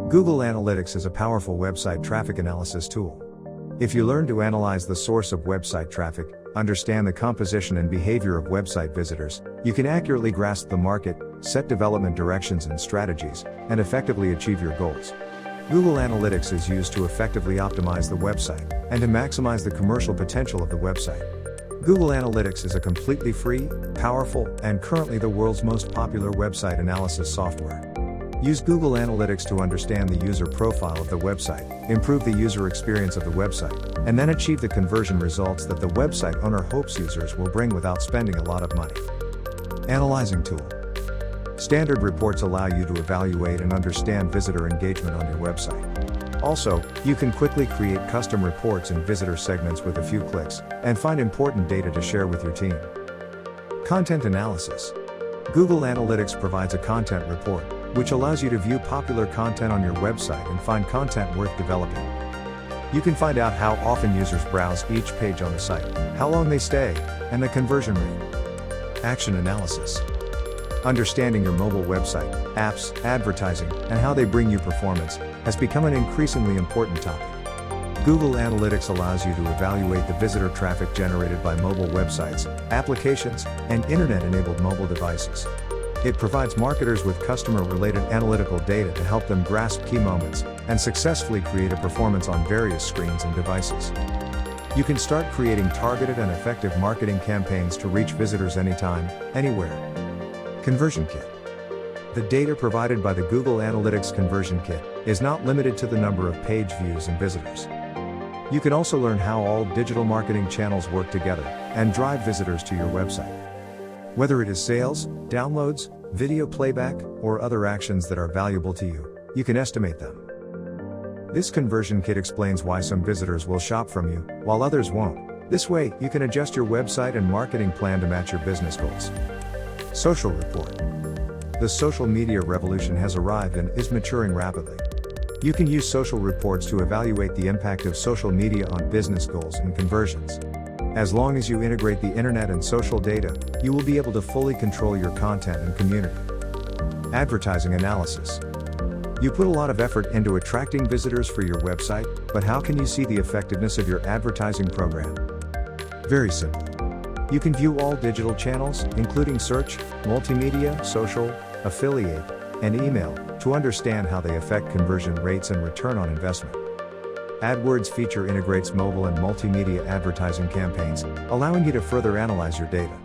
Google Analytics is a powerful website traffic analysis tool. If you learn to analyze the source of website traffic, understand the composition and behavior of website visitors, you can accurately grasp the market, set development directions and strategies, and effectively achieve your goals. Google Analytics is used to effectively optimize the website and to maximize the commercial potential of the website. Google Analytics is a completely free, powerful, and currently the world's most popular website analysis software. Use Google Analytics to understand the user profile of the website, improve the user experience of the website, and then achieve the conversion results that the website owner hopes users will bring without spending a lot of money. Analyzing tool. Standard reports allow you to evaluate and understand visitor engagement on your website. Also, you can quickly create custom reports and visitor segments with a few clicks, and find important data to share with your team. Content analysis. Google Analytics provides a content report, which allows you to view popular content on your website and find content worth developing. You can find out how often users browse each page on the site, how long they stay, and the conversion rate. Action analysis. Understanding your mobile website, apps, advertising, and how they bring you performance has become an increasingly important topic. Google Analytics allows you to evaluate the visitor traffic generated by mobile websites, applications, and internet-enabled mobile devices. It provides marketers with customer-related analytical data to help them grasp key moments and successfully create a performance on various screens and devices. You can start creating targeted and effective marketing campaigns to reach visitors anytime, anywhere. Conversion Kit. The data provided by the Google Analytics Conversion Kit is not limited to the number of page views and visitors. You can also learn how all digital marketing channels work together and drive visitors to your website. Whether it is sales, downloads, video playback, or other actions that are valuable to you, you can estimate them. This conversion kit explains why some visitors will shop from you, while others won't. This way, you can adjust your website and marketing plan to match your business goals. Social report. The social media revolution has arrived and is maturing rapidly. You can use social reports to evaluate the impact of social media on business goals and conversions. As long as you integrate the internet and social data, you will be able to fully control your content and community. Advertising analysis. You put a lot of effort into attracting visitors for your website, but how can you see the effectiveness of your advertising program? Very simple. You can view all digital channels, including search, multimedia, social, affiliate, and email, to understand how they affect conversion rates and return on investment. AdWords feature integrates mobile and multimedia advertising campaigns, allowing you to further analyze your data.